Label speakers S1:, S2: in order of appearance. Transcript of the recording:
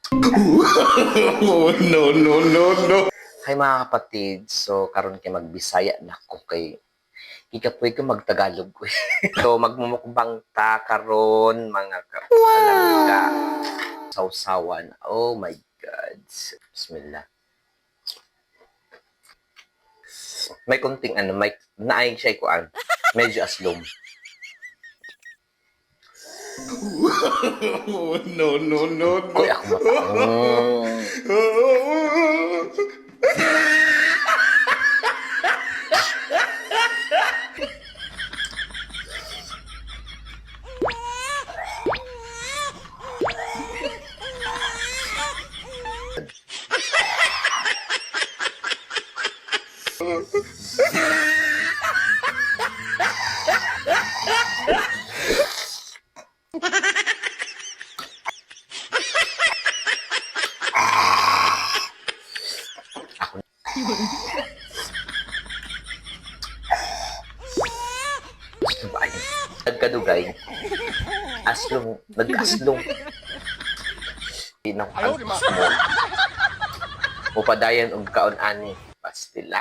S1: Oh, no, no, no, no.
S2: Hay mga kapatid, so karon kay magbisaya na ko kay ikapoy ko magtagalog ko. So magmumukbang ta karon mga kalangga. Sausawan. Oh my God. Bismillah. May konting may naay siya kuan. Medyo aslom.
S1: Oh, no, no, no, no.
S2: Koy ako matang. Gusto ba yun? Nagkadugay. Aslong. Nag-aslong. Ayaw, di ma. Upadayan og kaon ani. Pastila.